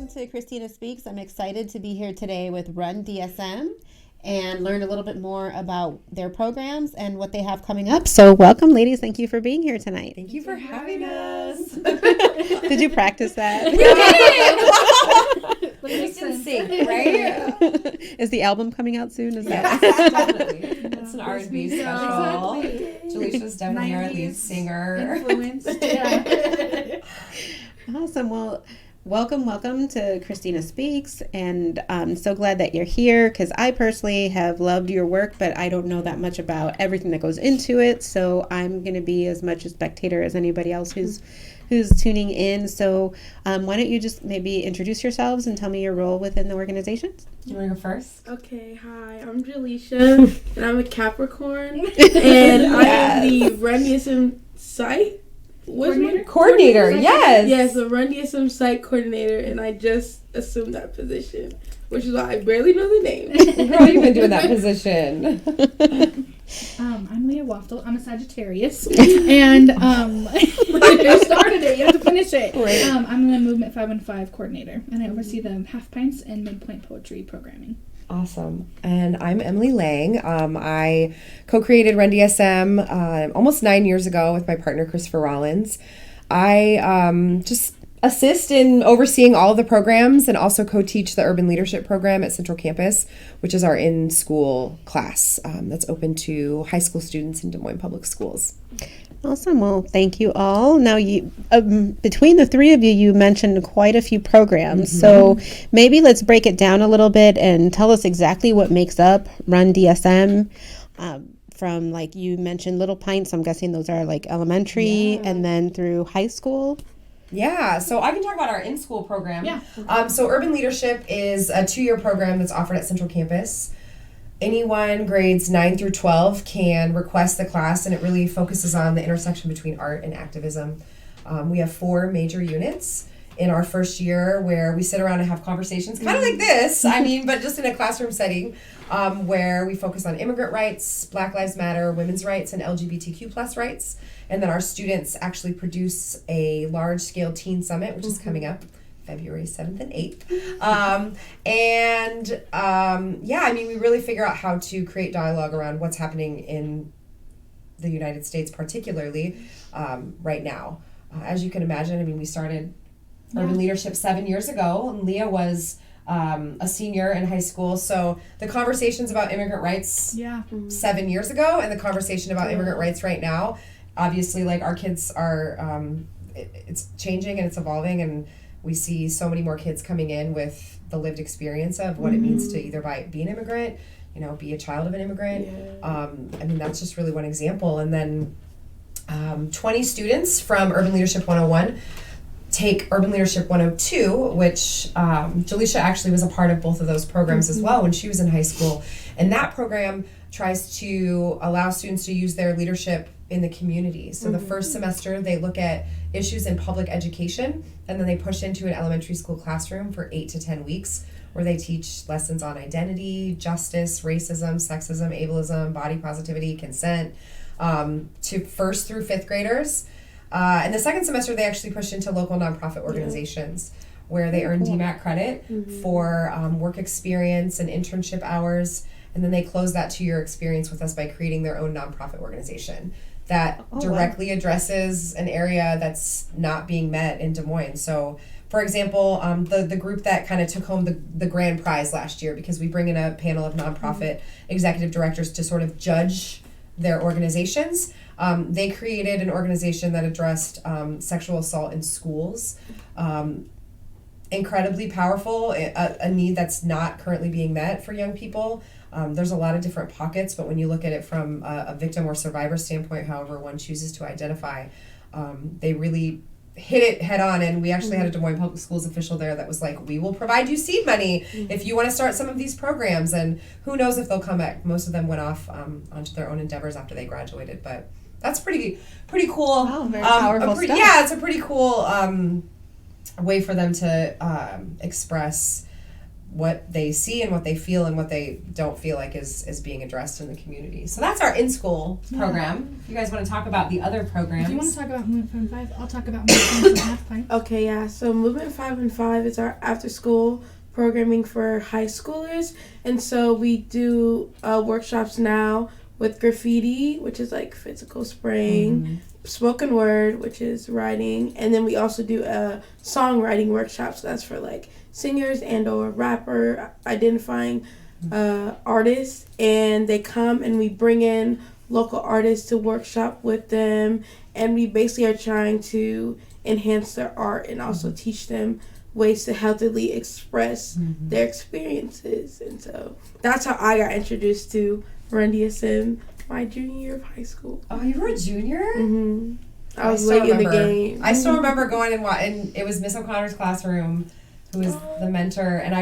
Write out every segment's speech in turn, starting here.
to Christina Speaks. I'm excited to be here today with Run DSM and learn a little bit more about their programs and what they have coming up. So welcome, ladies. Thank you for being here tonight. Thank you for having us. Did you practice that? We can sing, right? Is the album coming out soon? Is Yes, that? definitely. It's an R&B special. Exactly. Jaleisha's definitely our lead 90s singer. Influenced, yeah. Awesome. Well, welcome to Christina Speaks, and I'm so glad that you're here because I personally have loved your work, but I don't know that much about everything that goes into it, so I'm going to be as much a spectator as anybody else who's tuning in. So why don't you just maybe introduce yourselves and tell me your role within the organization? You want to go first? Okay, hi, I'm Jaleisha, and I'm a Capricorn, and I am the Run Dsm site Coordinator, yes. Yes, the Run Dsm site coordinator, and I just assumed that position, which is why I barely know the name. How long have you been doing that position? I'm Leah Waftel. I'm a Sagittarius, and I started it. You have to finish it. Right. I'm the Movement 515 coordinator, and I oversee the Half Pints and Midpoint Poetry programming. Awesome. And I'm Emily Lang. I co-created Run DSM almost 9 years ago with my partner, Christopher Rollins. I just assist in overseeing all of the programs and also co-teach the Urban Leadership Program at Central Campus, which is our in-school class that's open to high school students in Des Moines Public Schools. Awesome. Well, thank you all. Now, you between the three of you, you mentioned quite a few programs. So maybe let's break it down a little bit and tell us exactly what makes up Run DSM. From, like, you mentioned Little Pints, I'm guessing those are like elementary and then through high school. Yeah, so I can talk about our in-school program. Yeah. So Urban Leadership is a 2-year program that's offered at Central Campus. Anyone grades 9 through 12 can request the class, and it really focuses on the intersection between art and activism. We have 4 major units in our first year where we sit around and have conversations, kind of like this, but just in a classroom setting, where we focus on immigrant rights, Black Lives Matter, women's rights, and LGBTQ plus rights. And then our students actually produce a large-scale teen summit, which is coming up February 7th and 8th. We really figure out how to create dialogue around what's happening in the United States, particularly right now. As you can imagine, we started Urban Leadership 7 years ago, and Leah was a senior in high school. So the conversations about immigrant rights 7 years ago and the conversation about immigrant rights right now, obviously, like, our kids are, it's changing and it's evolving, and we see so many more kids coming in with the lived experience of what it means to either be an immigrant, be a child of an immigrant. That's just really one example. And then 20 students from Urban Leadership 101 take Urban Leadership 102, which Jaleisha actually was a part of both of those programs as well when she was in high school. And that program tries to allow students to use their leadership in the community. So the first semester they look at issues in public education, and then they push into an elementary school classroom for 8 to 10 weeks where they teach lessons on identity, justice, racism, sexism, ableism, body positivity, consent, to 1st through 5th graders. And the second semester they actually push into local nonprofit organizations where they earn DMAC credit for work experience and internship hours, and then they close that 2-year experience with us by creating their own nonprofit organization that directly addresses an area that's not being met in Des Moines. So, for example, the group that kind of took home the grand prize last year, because we bring in a panel of nonprofit executive directors to sort of judge their organizations, they created an organization that addressed sexual assault in schools. Incredibly powerful, a need that's not currently being met for young people. There's a lot of different pockets, but when you look at it from a victim or survivor standpoint, however one chooses to identify, they really hit it head on. And we actually had a Des Moines Public Schools official there that was like, we will provide you seed money if you want to start some of these programs. And who knows if they'll come back. Most of them went off onto their own endeavors after they graduated, but that's pretty cool. Wow, very powerful stuff. Yeah, it's a pretty cool way for them to express what they see and what they feel and what they don't feel like is being addressed in the community. So that's our in-school program. If you guys want to talk about the other programs. If you want to talk about Movement 5 and 5, I'll talk about Movement 5 and Half Pint. Okay, yeah. So Movement 5 and 5 is our after-school programming for high schoolers. And so we do workshops now with graffiti, which is like physical spraying, spoken word, which is writing, and then we also do a songwriting workshop. So that's for like singers and or rapper identifying artists, and they come and we bring in local artists to workshop with them, and we basically are trying to enhance their art and also teach them ways to healthily express their experiences. And so that's how I got introduced to Run Dsm my junior year of high school. Oh, you were a junior? I was late in the game. I still remember going and it was Miss O'Connor's classroom, who was the mentor, and I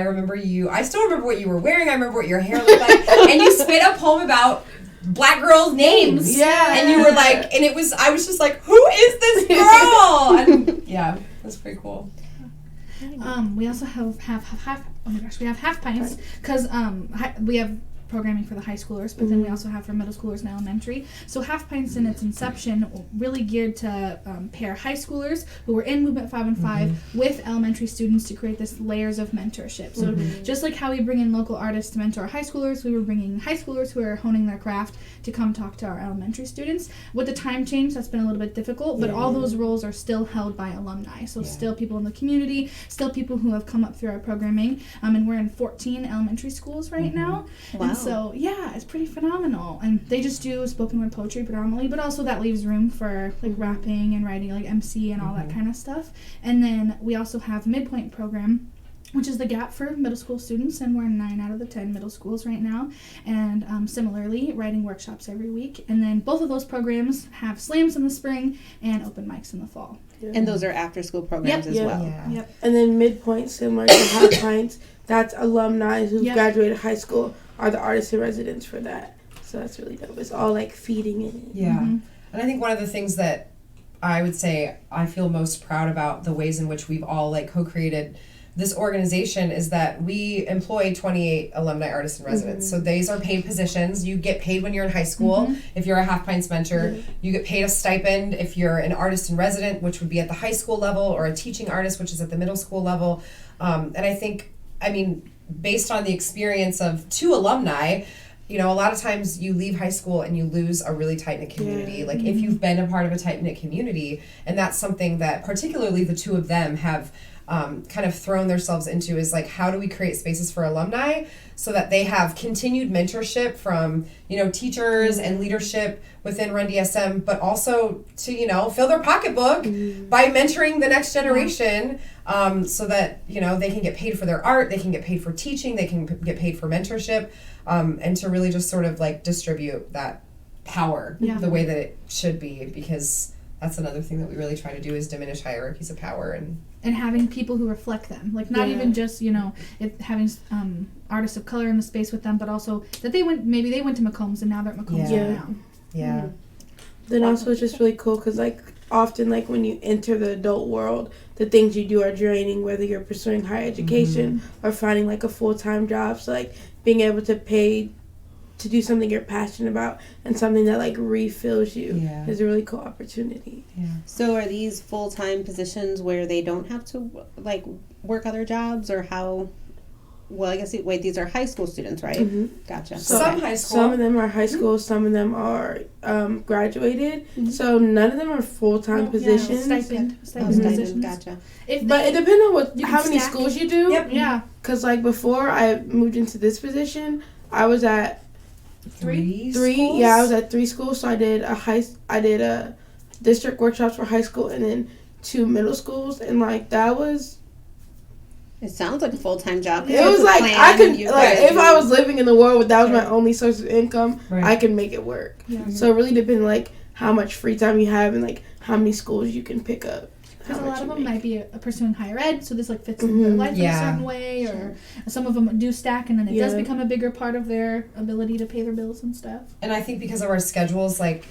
still remember what you were wearing, I remember what your hair looked like, and you spit a poem about black girls' names. Yeah. And you were like, and I was just like, who is this girl? And yeah, that's pretty cool. We also have half pints because we have programming for the high schoolers, but then we also have for middle schoolers and elementary. So Half Pints in its inception really geared to pair high schoolers who were in Movement 5 and 5 with elementary students to create this layers of mentorship. So just like how we bring in local artists to mentor our high schoolers, we were bringing high schoolers who are honing their craft to come talk to our elementary students. With the time change, that's been a little bit difficult, but all those roles are still held by alumni. So still people in the community, still people who have come up through our programming, and we're in 14 elementary schools right now. Wow. And so, yeah, it's pretty phenomenal. And they just do spoken word poetry predominantly, but also that leaves room for, like, rapping and writing, like MC and all that kind of stuff. And then we also have Midpoint Program, which is the gap for middle school students, and we're in 9 out of the 10 middle schools right now. And similarly, writing workshops every week. And then both of those programs have slams in the spring and open mics in the fall. And those are after-school programs as well. Yeah. Yep. And then Midpoint, similar to Half Pints, that's alumni who graduated high school are the artists in residence for that. So that's really dope. It's all like feeding in. Yeah. And I think one of the things that I would say I feel most proud about the ways in which we've all like co-created this organization is that we employ 28 alumni artists in residence. So these are paid positions. You get paid when you're in high school. If you're a Half Pints mentor, you get paid a stipend if you're an artist in resident, which would be at the high school level, or a teaching artist, which is at the middle school level. And I think, based on the experience of 2 alumni, a lot of times you leave high school and you lose a really tight-knit community. Like if you've been a part of a tight-knit community, and that's something that particularly the 2 of them have kind of thrown themselves into, is like, how do we create spaces for alumni so that they have continued mentorship from, teachers and leadership within Run DSM, but also to, fill their pocketbook by mentoring the next generation, so that, they can get paid for their art, they can get paid for teaching, they can get paid for mentorship, and to really just sort of like distribute that power the way that it should be, because that's another thing that we really try to do, is diminish hierarchies of power and having people who reflect them, like not even just having artists of color in the space with them, but also that they went to Macombs and now they're at Macombs right now. Then also it's just really cool because like often like when you enter the adult world, the things you do are draining, whether you're pursuing higher education or finding like a full-time job. So like being able to pay to do something you're passionate about and something that like refills you is a really cool opportunity. So are these full-time positions where they don't have to like work other jobs, or how? Well, I guess these are high school students, right? Gotcha. So some high school. Some of them are high school, some of them are graduated. So none of them are full-time positions. Stipend Stipend. Gotcha. But it depends on how many schools you do. Yeah. Because like before I moved into this position, I was at Three. Schools? Yeah, I was at 3 schools. So I did a district workshops for high school and then 2 middle schools, and like that was. It sounds like a full-time job. It was like I could if I was living in the world where that was my only source of income, I could make it work. So it really depends like how much free time you have and like how many schools you can pick up. Because a lot of them might be pursuing higher ed, so this like fits in their life in a certain way, or some of them do stack, and then it does become a bigger part of their ability to pay their bills and stuff. And I think because of our schedules, like,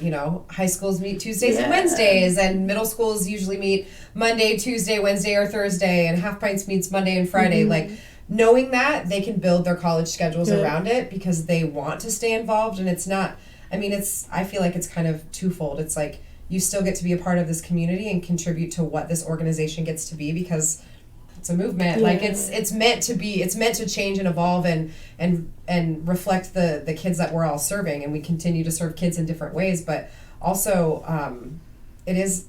high schools meet Tuesdays and Wednesdays, and middle schools usually meet Monday, Tuesday, Wednesday, or Thursday, and Half Pints meets Monday and Friday. Like, knowing that, they can build their college schedules around it because they want to stay involved. And it's not, I mean, I feel like it's kind of twofold. It's like you still get to be a part of this community and contribute to what this organization gets to be, because it's a movement. Like it's meant to change and evolve and reflect the kids that we're all serving, and we continue to serve kids in different ways. But also, it's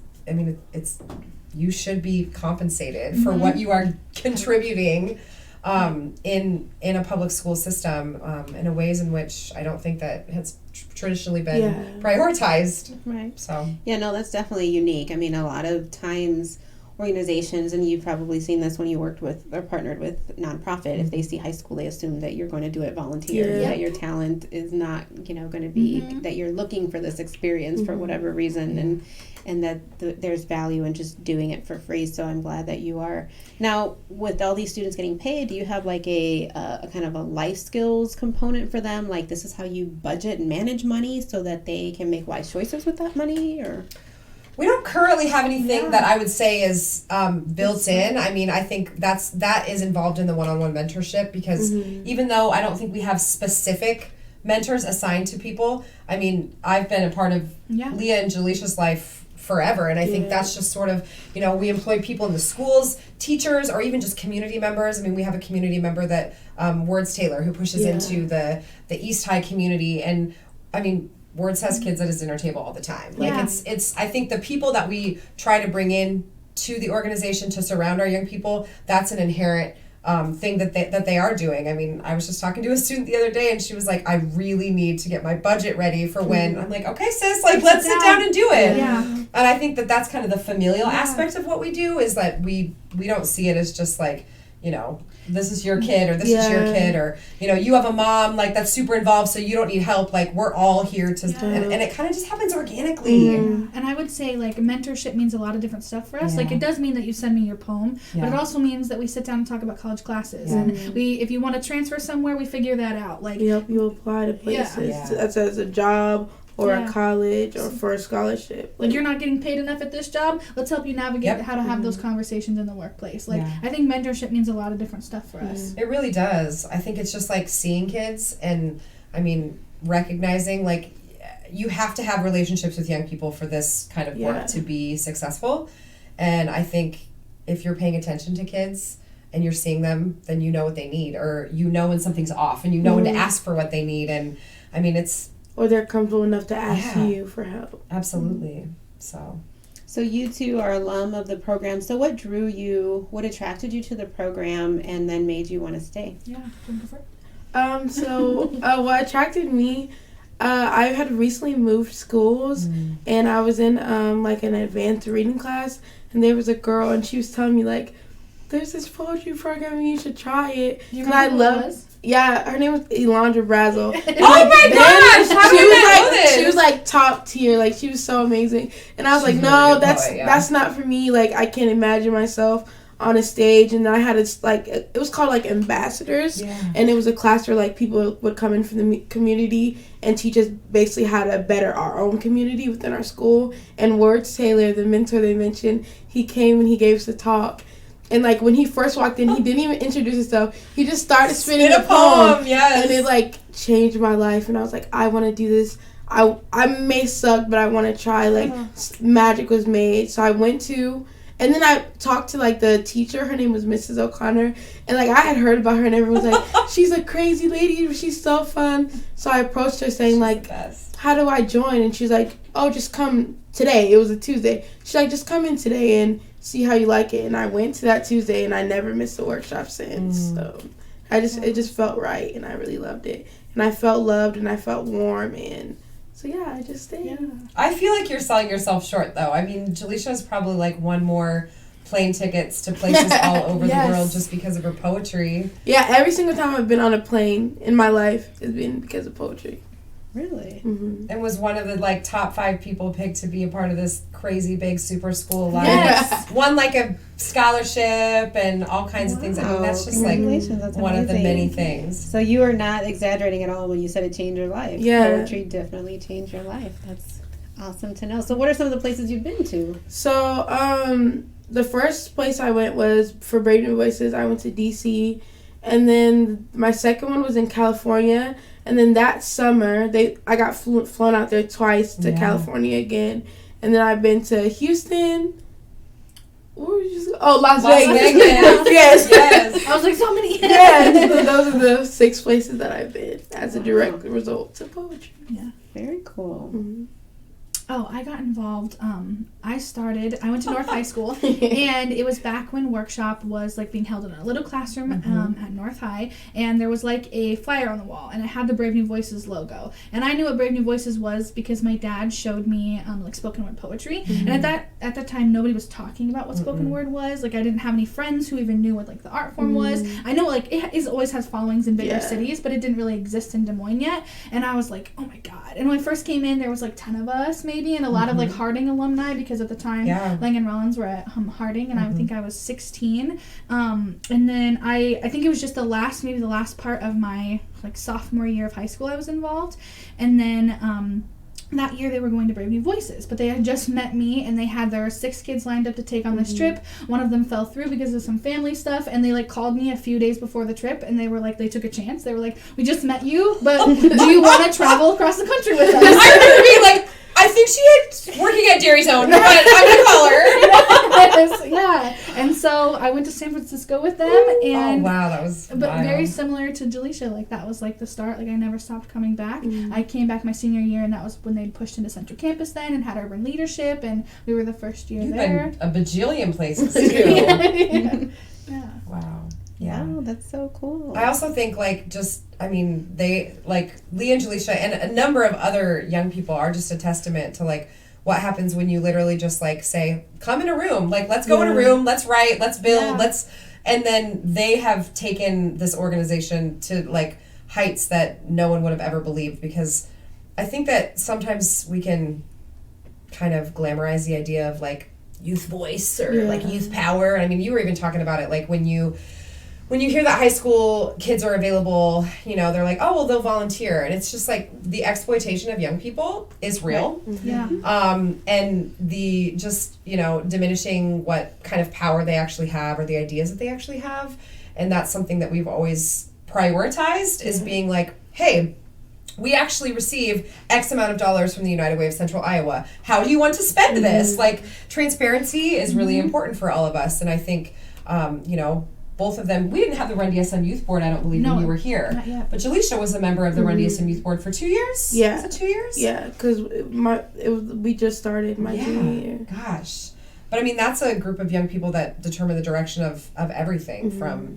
you should be compensated for what you are contributing in a public school system in a ways in which I don't think that has traditionally been prioritized. Right. So yeah, no, that's definitely unique. I mean, a lot of times organizations, and you've probably seen this when you worked with or partnered with nonprofit, if they see high school, they assume that you're going to do it volunteer, that your talent is not, going to be, that you're looking for this experience for whatever reason, and that there's value in just doing it for free. So I'm glad that you are. Now, with all these students getting paid, do you have like a kind of a life skills component for them? Like, this is how you budget and manage money so that they can make wise choices with that money, or? we don't currently have anything that I would say is built in. I mean, I think that is involved in the one-on-one mentorship, because even though I don't think we have specific mentors assigned to people, I mean, I've been a part of Leah and Jaleisha's life forever, and I think that's just sort of, we employ people in the schools, teachers, or even just community members. I mean, we have a community member that Words Taylor, who pushes into the East High community, and I mean, Words has kids at his dinner table all the time. Like it's I think the people that we try to bring in to the organization to surround our young people, that's an inherent thing that they are doing. I mean, I was just talking to a student the other day, and she was like, I really need to get my budget ready for when. I'm like, okay, sis, like, let's sit down and do it. Yeah. And I think that that's kind of the familial aspect of what we do, is that we don't see it as just like, this is your kid, or this is your kid, or, you have a mom, like, that's super involved, so you don't need help. Like, we're all here to, and it kind of just happens organically. And I would say, like, mentorship means a lot of different stuff for us. Like, it does mean that you send me your poem, but it also means that we sit down and talk about college classes. And if you want to transfer somewhere, we figure that out. Like, we help you apply to places that's as a job, or a college, or for a scholarship. Like, you're not getting paid enough at this job, let's help you navigate how to have those conversations in the workplace. Like, I think mentorship means a lot of different stuff for us. It really does. I think it's just like seeing kids, and I mean, recognizing, like, you have to have relationships with young people for this kind of work to be successful. And I think if you're paying attention to kids and you're seeing them, then you know what they need, or when something's off, and when to ask for what they need. And I mean, or they're comfortable enough to ask you for help. Absolutely. So you two are alum of the program. So what attracted you to the program and then made you want to stay? What attracted me, I had recently moved schools, and I was in like an advanced reading class, and there was a girl, and she was telling me, like, there's this poetry program and you should try it. And I love. Yeah, her name was Elandra Brazel. Oh my gosh! How did I know this? She was like top tier. Like, she was so amazing. And I was like, no, that's not for me. Like, I can't imagine myself on a stage. And then I had it was called like Ambassadors, and it was a class where like people would come in from the community and teach us basically how to better our own community within our school. And Words Taylor, the mentor they mentioned, he came and he gave us a talk. And, like, when he first walked in, he didn't even introduce himself. He just started spinning a poem. Yes. And it, like, changed my life. And I was like, I want to do this. I may suck, but I want to try. Like, magic was made. So I went to... And then I talked to, like, the teacher. Her name was Mrs. O'Connor. And, like, I had heard about her, and everyone was like, she's a crazy lady. She's so fun. So I approached her saying, like, how do I join? And she's like, oh, just come today. It was a Tuesday. She's like, just come in today and see how you like it. And I went to that Tuesday, and I never missed a workshop since. So it just felt right, and I really loved it. And I felt loved, and I felt warm, and so I just stayed. I feel like you're selling yourself short, though. I mean, Jaleisha's probably like won more plane tickets to places all over the world just because of her poetry. Yeah, every single time I've been on a plane in my life has been because of poetry. Really? And was one of the like top 5 people picked to be a part of this crazy big super school life. Yes. Won like a scholarship and all kinds of things. I mean, that's just like one of the many things. So you are not exaggerating at all when you said it changed your life. Yeah. Poetry definitely changed your life. That's awesome to know. So what are some of the places you've been to? So the first place I went was for Brave New Voices. I went to DC, And then my second one was in California. And then that summer, I got flown out there twice to California again. And then I've been to Houston. Where were you? Oh, Las Vegas. Yes. I was like, so many. Yes. Those are the 6 places that I've been as a direct result of poetry. Yeah. Very cool. Mm-hmm. Oh, I got involved. I went to North High School, and it was back when workshop was like being held in a little classroom at North High, and there was like a flyer on the wall, and it had the Brave New Voices logo. And I knew what Brave New Voices was because my dad showed me like spoken word poetry, and at that time nobody was talking about what spoken word was. Like I didn't have any friends who even knew what like the art form was. I know like it always has followings in bigger cities, but it didn't really exist in Des Moines yet. And I was like, oh my god! And when I first came in, there was like 10 of us maybe. And a lot of like Harding alumni because at the time Lang and Rollins were at Harding and I think I was 16 and then I think it was just the last part of my like sophomore year of high school I was involved, and then that year they were going to Brave New Voices, but they had just met me and they had their 6 kids lined up to take on this trip. One of them fell through because of some family stuff, and they like called me a few days before the trip and they were like, they took a chance. They were like, we just met you, but do you want to travel across the country with us? I remember being like, I think she had working at Dairy Zone, but I'm gonna call her. Yeah, and so I went to San Francisco with them, and wow, that was wild. Very similar to Jaleisha. Like that was like the start. Like I never stopped coming back. I came back my senior year, and that was when they pushed into Central Campus then and had urban leadership, and we were the first year there. You've been a bajillion places too. Yeah. Wow. Yeah. Wow, that's so cool. I also think they like Lee and Jaleisha and a number of other young people are just a testament to like what happens when you literally just like say, come in a room, like let's go in a room, let's write, let's build, and then they have taken this organization to like heights that no one would have ever believed, because I think that sometimes we can kind of glamorize the idea of like youth voice or like youth power. I mean, you were even talking about it like when you hear that high school kids are available, they're like, oh, well, they'll volunteer. And it's just like the exploitation of young people is real. Yeah. And the just, diminishing what kind of power they actually have or the ideas that they actually have. And that's something that we've always prioritized is being like, hey, we actually receive X amount of dollars from the United Way of Central Iowa. How do you want to spend this? Like, transparency is really important for all of us. And I think, both of them, we didn't have the Run Dsm Youth Board, I don't believe, when you were here. Not yet. But Jaleisha was a member of the Run Dsm Youth Board for 2 years? Yeah. Was it 2 years? Yeah, because we just started my junior year. Gosh. But I mean, that's a group of young people that determine the direction of everything from,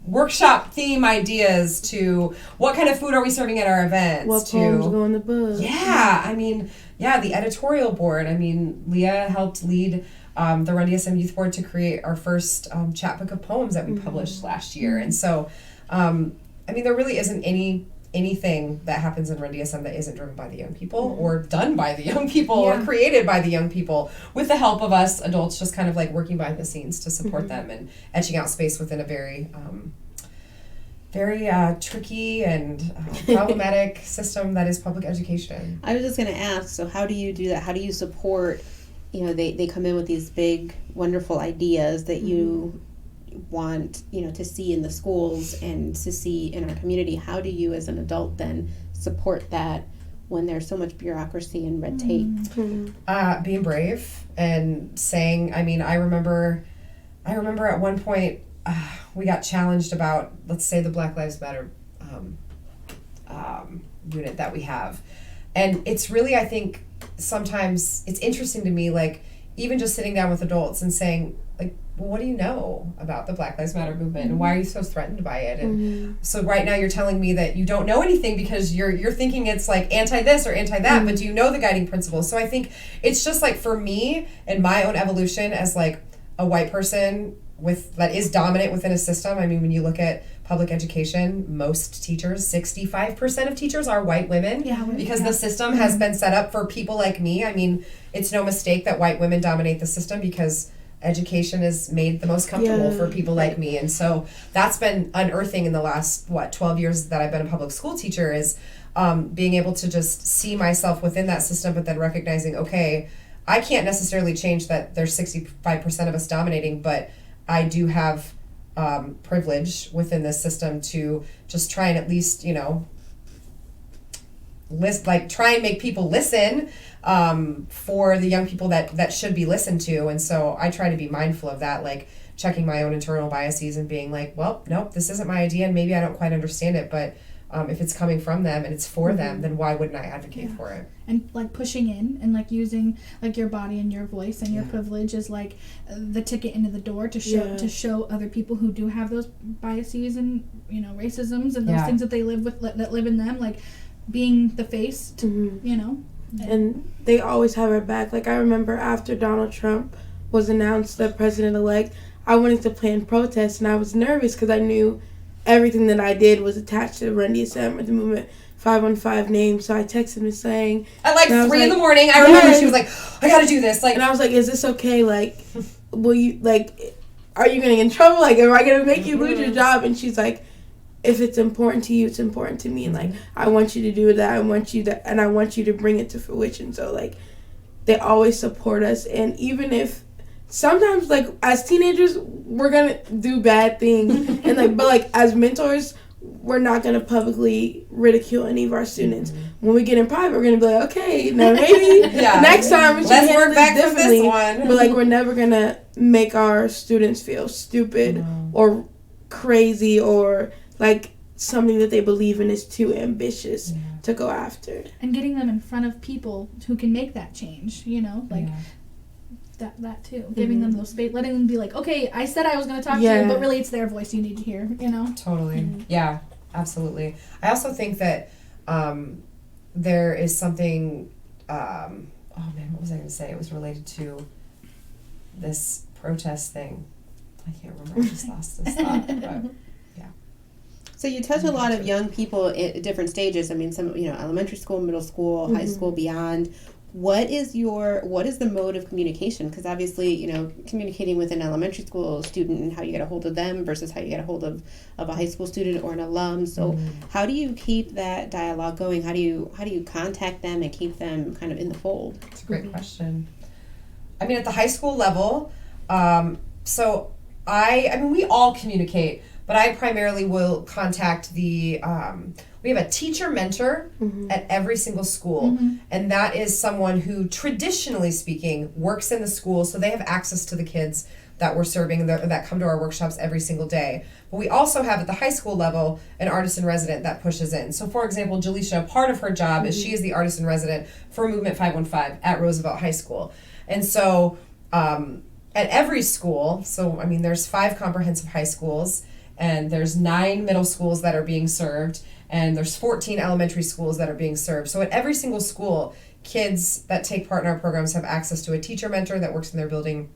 workshop theme ideas to what kind of food are we serving at our events. What poems go in the book. Yeah, I mean, the editorial board. I mean, Leah helped lead the Run Dsm Youth Board to create our first chapbook of poems that we published last year. And so, I mean, there really isn't anything that happens in Run Dsm that isn't driven by the young people or done by the young people or created by the young people with the help of us adults just kind of like working behind the scenes to support them and etching out space within a very tricky and problematic system that is public education. I was just going to ask, so how do you do that? How do you support, they come in with these big, wonderful ideas that you want, to see in the schools and to see in our community. How do you as an adult then support that when there's so much bureaucracy and red tape? Being brave and saying, I mean, I remember at one point we got challenged about, let's say, the Black Lives Matter unit that we have. And it's really, I think, sometimes it's interesting to me, like, even just sitting down with adults and saying, like, well, what do you know about the Black Lives Matter movement? And why are you so threatened by it? And so right now you're telling me that you don't know anything because you're thinking it's like anti-this or anti-that, but do you know the guiding principles? So I think it's just like, for me and my own evolution as like a white person that is dominant within a system. I mean, when you look at public education, most teachers, 65% of teachers are white women because the system has been set up for people like me. I mean, it's no mistake that white women dominate the system because education is made the most comfortable for people like me. And so that's been unearthing in the last, 12 years that I've been a public school teacher is being able to just see myself within that system, but then recognizing, okay, I can't necessarily change that there's 65% of us dominating, but I do have privilege within this system to just try and at least, try and make people listen for the young people that should be listened to. And so I try to be mindful of that, like checking my own internal biases and being like, well, nope, this isn't my idea and maybe I don't quite understand it, but if it's coming from them and it's for them, then why wouldn't I advocate for it? And like pushing in and like using like your body and your voice and your privilege is like the ticket into the door to show other people who do have those biases and racisms and those things that they live with that live in them, like being the face to, and they always have our back. Like I remember after Donald Trump was announced the president-elect, I wanted to plan protests and I was nervous because I knew everything that I did was attached to Run Dsm or the Movement 515 name. So I texted him saying at like 3 in the morning, I remember she was like, I gotta do this. Like, and I was like, is this okay? Like, will you, like, are you gonna get in trouble? Like, am I gonna make you lose your job? And she's like, if it's important to you, it's important to me. And like, I want you to do that. I want you to bring it to fruition. So like, they always support us. And even if sometimes, like, as teenagers, we're gonna do bad things, and like, but like as mentors, we're not gonna publicly ridicule any of our students. When we get in private, we're gonna be like, okay, now maybe next time we should handle this differently. But like, we're never gonna make our students feel stupid or crazy or like something that they believe in is too ambitious to go after. And getting them in front of people who can make that change, that too. Giving them those space, letting them be like, okay, I said I was going to talk to you, but really it's their voice you need to hear, Totally. Yeah, absolutely. I also think that there is something, what was I going to say? It was related to this protest thing. I can't remember. I just lost this thought. But, so you touch a lot of young people at different stages. I mean, some, elementary school, middle school, high school, beyond. What is the mode of communication? Because obviously, communicating with an elementary school student and how you get a hold of them versus how you get a hold of a high school student or an alum. So how do you keep that dialogue going? How do you contact them and keep them kind of in the fold? That's a great question. I mean, at the high school level, so we all communicate, but I primarily will contact we have a teacher mentor at every single school, and that is someone who, traditionally speaking, works in the school, so they have access to the kids that we're serving that come to our workshops every single day. But we also have at the high school level an artist in resident that pushes in. So for example, Jaleisha, part of her job is she is the artist in resident for Movement 515 at Roosevelt High School. And so at every school, so I mean there's 5 comprehensive high schools, and there's 9 middle schools that are being served, and there's 14 elementary schools that are being served. So at every single school, kids that take part in our programs have access to a teacher mentor that works in their building,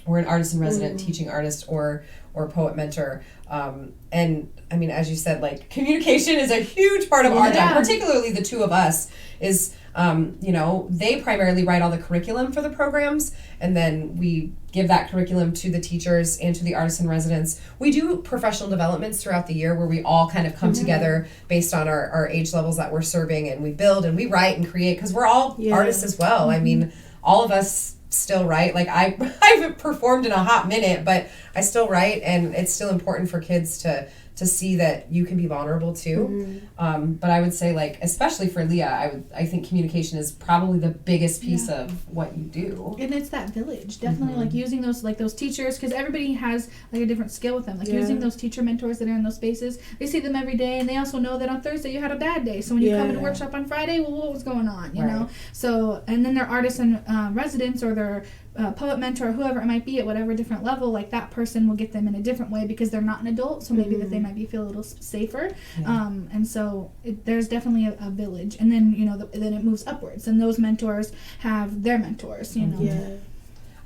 or an artist in resident teaching artist or poet mentor. And I mean, as you said, like, communication is a huge part of our job, particularly the two of us, is they primarily write all the curriculum for the programs, and then we give that curriculum to the teachers and to the artists in residence. We do professional developments throughout the year where we all kind of come together based on our age levels that we're serving, and we build and we write and create, because we're all artists as well. I mean, all of us still write. Like, I haven't performed in a hot minute, but I still write, and it's still important for kids to see that you can be vulnerable too. But I would say, like, especially for Leah, I think communication is probably the biggest piece of what you do. And it's that village, definitely, like using those teachers, because everybody has like a different skill with them. Like using those teacher mentors that are in those spaces, they see them every day, and they also know that on Thursday you had a bad day. So when you come into workshop on Friday, well, what was going on, you know? So, and then their artists in residence or their poet mentor, or whoever it might be at whatever different level, like that person will get them in a different way because they're not an adult, so maybe that they might feel a little safer. And so there's definitely a village, and then then it moves upwards, and those mentors have their mentors.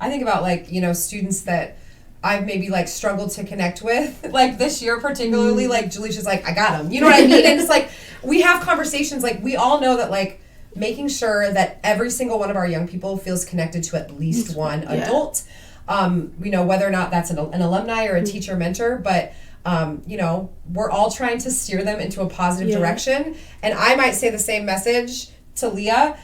I think about, like, students that I've maybe like struggled to connect with, like this year particularly. Like Jaleisha's like, I got him, you know what I mean? And it's like we have conversations, like we all know that, like, making sure that every single one of our young people feels connected to at least one adult, whether or not that's an alumni or a teacher mentor, but we're all trying to steer them into a positive direction. And I might say the same message to Leah,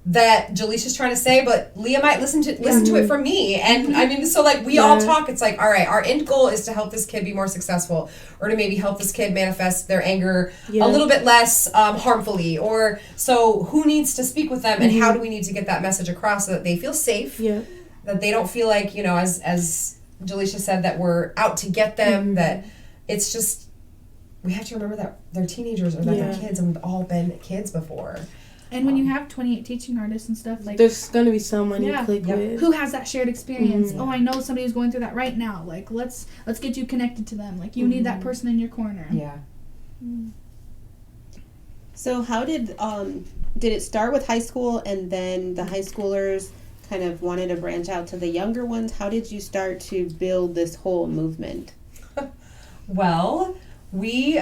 that Jaleesha's trying to say, but Leah might listen to it from me. And I mean, so like we all talk, it's like, all right, our end goal is to help this kid be more successful, or to maybe help this kid manifest their anger a little bit less harmfully, or so who needs to speak with them, and how do we need to get that message across so that they feel safe, that they don't feel like, as Jaleesha said, that we're out to get them, that it's just, we have to remember that they're teenagers or that they're kids, and we've all been kids before. And when you have 28 teaching artists and stuff, like, there's going to be someone you click with. Who has that shared experience? Oh, I know somebody who's going through that right now. Like, let's get you connected to them. Like, you need that person in your corner. Yeah. So how did it start with high school, and then the high schoolers kind of wanted to branch out to the younger ones? How did you start to build this whole movement? Well, we...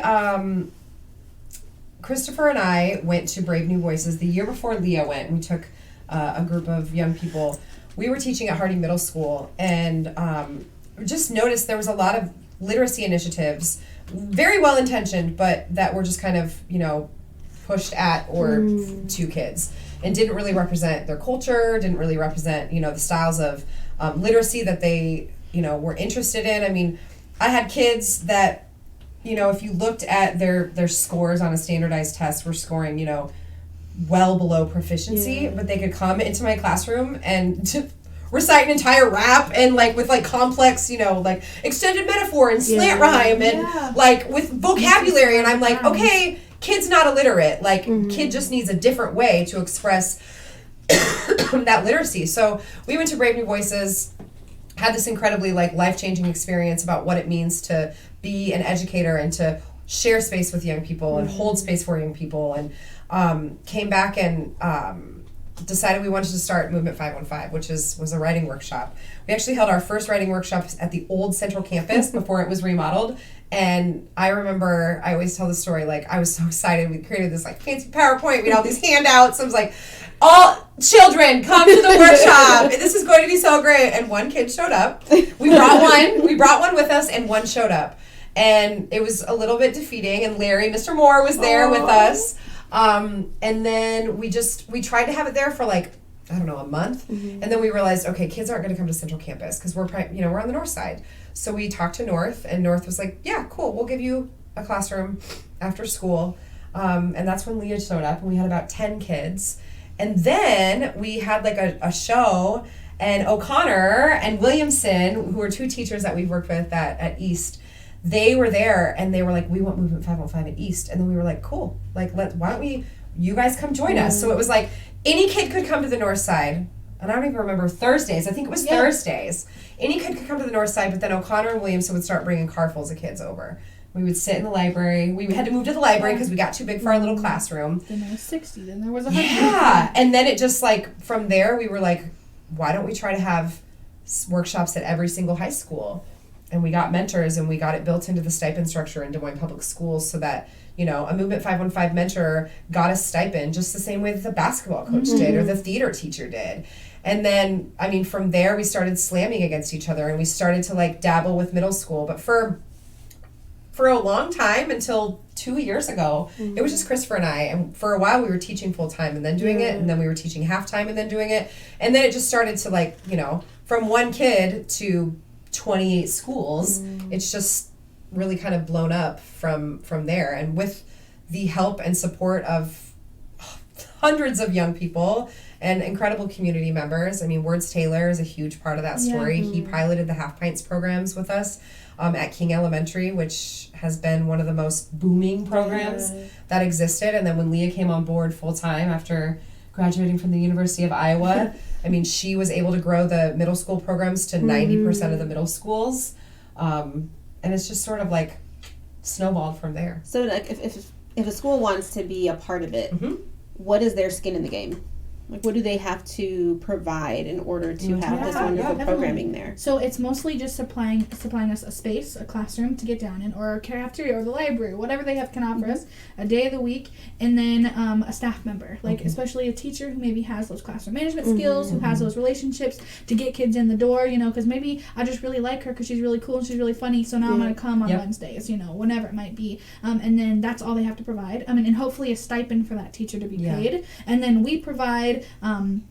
Christopher and I went to Brave New Voices the year before Leah went. We took a group of young people. We were teaching at Harding Middle School, and just noticed there was a lot of literacy initiatives, very well intentioned, but that were just kind of, pushed at or to kids, and didn't really represent their culture, didn't really represent, the styles of literacy that they, were interested in. I mean, I had kids that, if you looked at their scores on a standardized test, were scoring, well below proficiency, but they could come into my classroom and recite an entire rap, and with complex, extended metaphor and slant rhyme, and with vocabulary, and I'm like, okay, kid's not illiterate, kid just needs a different way to express that literacy. So we went to Brave New Voices, had this incredibly life-changing experience about what it means to be an educator and to share space with young people and hold space for young people, and came back and decided we wanted to start Movement 515, which was a writing workshop. We actually held our first writing workshop at the old Central Campus before it was remodeled. And I remember, I always tell the story, I was so excited. We created this fancy PowerPoint. We had all these handouts. I was like, all children, come to the workshop. This is going to be so great. And one kid showed up. We brought one with us, and one showed up. And it was a little bit defeating. And Larry, Mr. Moore, was there with us. And then we tried to have it there for a month. And then we realized, okay, kids aren't going to come to Central Campus because we're on the north side. So we talked to North, and North was like, yeah, cool, we'll give you a classroom after school. And that's when Leah showed up, and we had about 10 kids. And then we had a show, and O'Connor and Williamson, who are two teachers that we've worked with at East, they were there, and they were like, we want Movement 515 at East. And then we were like, cool, why don't you guys come join us? So it was any kid could come to the north side. And I don't even remember Thursdays. I think it was Thursdays. Any kid could come to the north side, but then O'Connor and Williamson would start bringing carfuls of kids over. We would sit in the library. We had to move to the library because we got too big for our little classroom. Then there was 60. Then there was 100. Yeah. And then it just from there, we were like, why don't we try to have workshops at every single high school? And we got mentors, and we got it built into the stipend structure in Des Moines Public Schools so that, a Movement 515 mentor got a stipend just the same way that the basketball coach did or the theater teacher did. And then, from there, we started slamming against each other, and we started to dabble with middle school. But for a long time, until 2 years ago, it was just Christopher and I. And for a while, we were teaching full time and then doing it, and then we were teaching half-time and then doing it. And then it just started to from one kid to 28 schools, it's just really kind of blown up from there. And with the help and support of hundreds of young people and incredible community members. Words Taylor is a huge part of that story. He piloted the Half Pints programs with us at King Elementary, which has been one of the most booming programs that existed. And then when Leah came on board full-time after graduating from the University of Iowa, she was able to grow the middle school programs to 90% of the middle schools. And it's just sort of snowballed from there. So if a school wants to be a part of it, what is their skin in the game? What do they have to provide in order to have this wonderful programming there? So it's mostly just supplying us a space, a classroom to get down in, or a cafeteria, or the library, whatever they can offer us, a day of the week, and then a staff member, especially a teacher who maybe has those classroom management skills, who has those relationships to get kids in the door, because maybe I just really like her because she's really cool and she's really funny, so now I'm going to come on Wednesdays, whenever it might be. And then that's all they have to provide. And hopefully a stipend for that teacher to be paid. And then we provide provide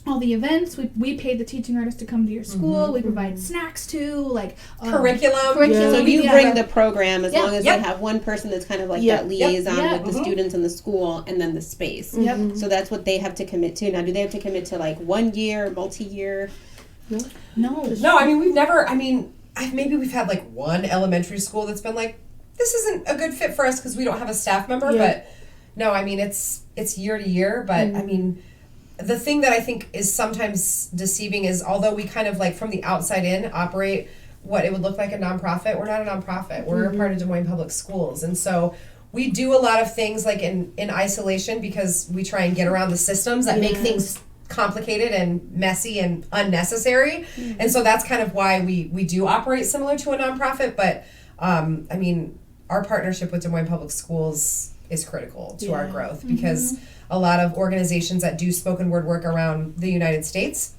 all the events. We pay the teaching artists to come to your school. We provide snacks too, like curriculum. Yeah. So you bring the program as long as Yep. they have one person that's kind of like Yep. that liaison Yep. with the students in the school and then the space. Yep. So that's what they have to commit to. Now, do they have to commit to like 1 year, multi-year? No. No, I mean, maybe we've had like one elementary school that's been like, this isn't a good fit for us because we don't have a staff member. Yeah. But no, I mean, it's year to year. But I mean, the thing that I think is sometimes deceiving is although we kind of like from the outside in operate what it would look like a nonprofit, we're not a nonprofit. We're a part of Des Moines Public Schools. And so we do a lot of things like in isolation because we try and get around the systems that make things complicated and messy and unnecessary. And so that's kind of why we do operate similar to a nonprofit. But I mean, our partnership with Des Moines Public Schools is critical to our growth because a lot of organizations that do spoken word work around the United States,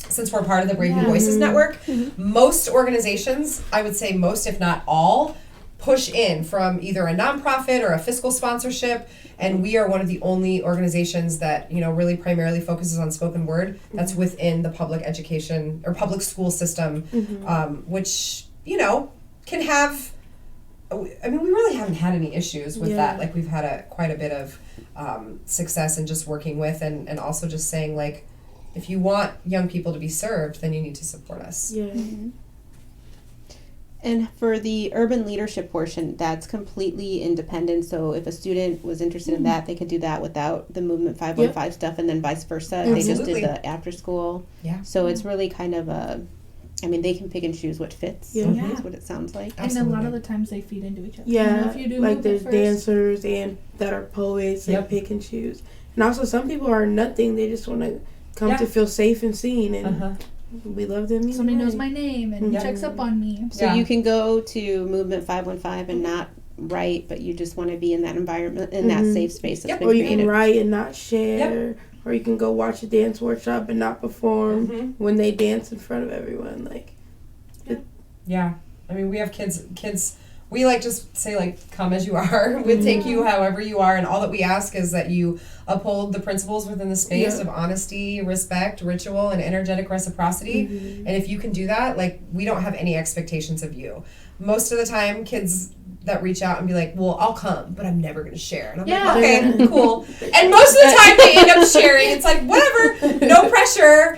since we're part of the Brave New Voices Network, most organizations, I would say most if not all, push in from either a nonprofit or a fiscal sponsorship, and we are one of the only organizations that, you know, really primarily focuses on spoken word that's within the public education or public school system, which, you know, can have, I mean, we really haven't had any issues with that. Like, we've had quite a bit of success in just working with and also just saying, like, if you want young people to be served, then you need to support us. Yeah. And for the urban leadership portion, that's completely independent. So if a student was interested in that, they could do that without the Movement 515 stuff, and then vice versa. They just Absolutely. did the after school. Yeah. So it's really kind of I mean, they can pick and choose what fits. Yeah. Is what it sounds like. And a lot of the times they feed into each other. Yeah, You know, if you do like movement there's first, dancers and that are poets and pick and choose. And also some people are nothing. They just want to come to feel safe and seen, and we love them. somebody knows my name and checks up on me. So you can go to Movement 515 and not write, but you just want to be in that environment, in that safe space that's been Or you created. can write and not share. Or you can go watch a dance workshop and not perform when they dance in front of everyone. Like, Yeah. I mean, we have kids, we like just say, like, come as you are. We'll take you however you are. And all that we ask is that you uphold the principles within the space of honesty, respect, ritual, and energetic reciprocity. And if you can do that, like, we don't have any expectations of you. Most of the time, kids that reach out and be like, well, I'll come, but I'm never going to share. And I'm like, okay, cool. And most of the time they end up sharing. It's like, whatever, no pressure.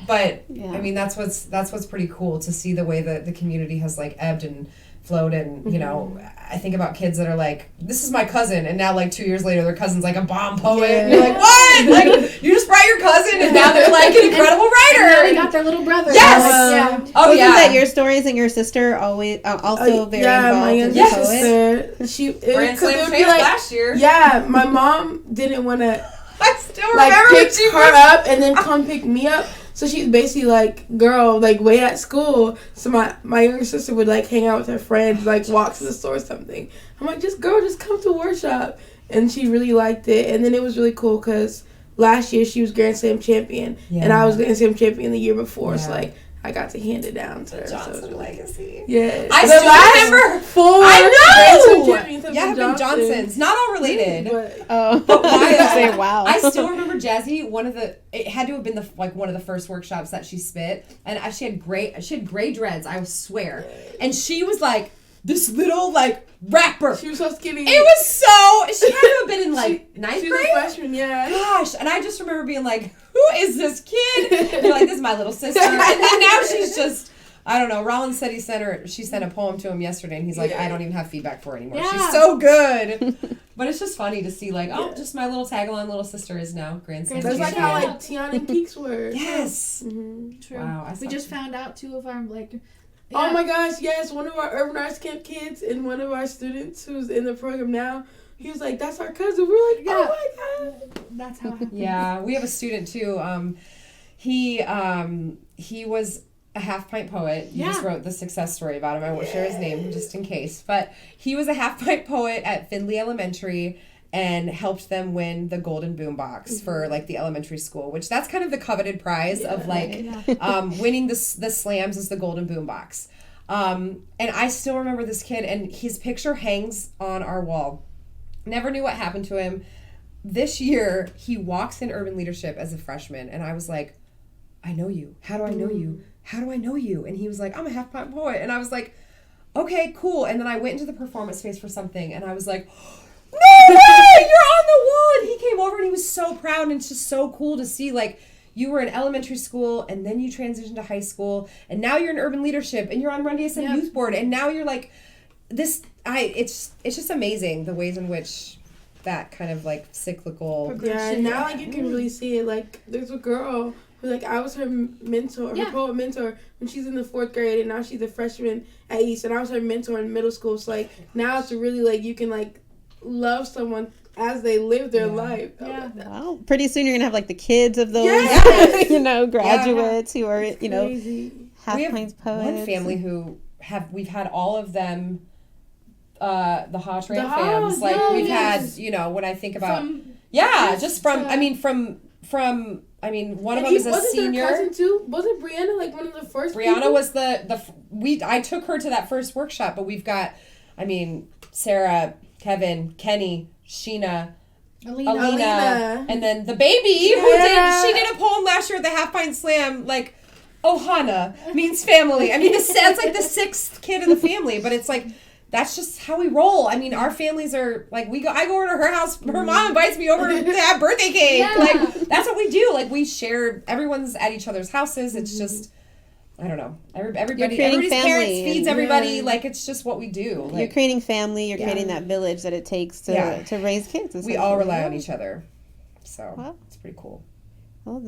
But I mean, that's what's pretty cool to see the way that the community has like ebbed and flowed. And, you know, I think about kids that are like, this is my cousin. And now like 2 years later, their cousin's like a bomb poet. And you're like, what? Like, you just brought your cousin and now they're like an incredible writer. And now they got their little brother. Yes. Like, Oh, Wasn't yeah. that your stories and your sister always also very involved my in younger the poet? sister, Grand Slam champ last year. yeah, my mom didn't want to I still like remember when pick she her was up and then come pick me up. So she's basically like, girl, like wait at school. So my younger sister would like hang out with her friends, like walk to the store or something. I'm like, just come to workshop. And she really liked it. And then it was really cool because last year she was Grand Slam champion, and I was Grand Slam champion the year before. So like I got to hand it down to her. Johnson legacy. Yeah, I still remember. four I know. Grand Slam champions Yeah, have been Johnsons. Not all related. But Oh, I say wow. I still remember Jazzy. It had to have been one of the first workshops that she spit, and she had gray dreads. I swear, and she was like this little like rapper. she was so skinny. It was so. She had to have been in like ninth She was grade. a freshman, yeah. Gosh, and I just remember being like, who is this kid? And they're like, this is my little sister. And then now she's just, I don't know. Rollins said she sent a poem to him yesterday, and he's like, I don't even have feedback for her anymore. Yeah. She's so good. But it's just funny to see, like, just my little tag-along little sister is now Grand Slam That's like champion. how like Tiana and Keeks were. Yes. True. Wow. We just found out 2 of our like. Oh my gosh, yes, one of our Urban Arts Camp kids and one of our students who's in the program now, he was like, that's our cousin. We're like, oh my god. That's how it happened. Yeah, we have a student too. He was a half pint poet. You just wrote the success story about him. I won't share his name just in case. But he was a half pint poet at Findlay Elementary and helped them win the Golden Boombox for like the elementary school, which that's kind of the coveted prize of like winning the slams is the Golden Boombox. And I still remember this kid, and his picture hangs on our wall. Never knew what happened to him. this year, he walks in urban leadership as a freshman, and I was like, I know you. How do I know you? How do I know you? And he was like, I'm a half-pint poet. And I was like, okay, cool. And then I went into the performance space for something, and I was like, no way, you're on the wall. And he came over, and he was so proud, and it's just so cool to see, like, you were in elementary school, and then you transitioned to high school, and now you're in urban leadership, and you're on Run Dsm Youth Board, and now you're like, it's just amazing the ways in which that kind of like cyclical. Yeah, and now like you can really see it. Like there's a girl who like I was her mentor, her poet mentor when she's in the 4th grade, and now she's a freshman at East, and I was her mentor in middle school. So like now it's really like you can like love someone as they live their life. Yeah. Well, pretty soon you're gonna have like the kids of those, graduates who are, half pints poets. One family who we've had all of them, the Hodge Ram fams. Like we've had, when I think about, one of them is a senior. Their cousin too? Wasn't Brianna like one of the first? Brianna people? was I took her to that first workshop, but we've got, Sarah, Kevin, Kenny, Sheena, Alina, and then the baby who did a poem last year at the Half Pint Slam, like Ohana means family. It's like the 6th kid in the family, but it's like that's just how we roll. Our families are like I go over to her house, her mom invites me over to have birthday cake. Yeah. Like that's what we do. Like we share, everyone's at each other's houses. It's just I don't know. Everybody's parents feeds everybody. Like it's just what we do. Like, you're creating family. You're creating that village that it takes to raise kids. We all rely on each other. So it's pretty cool. Well,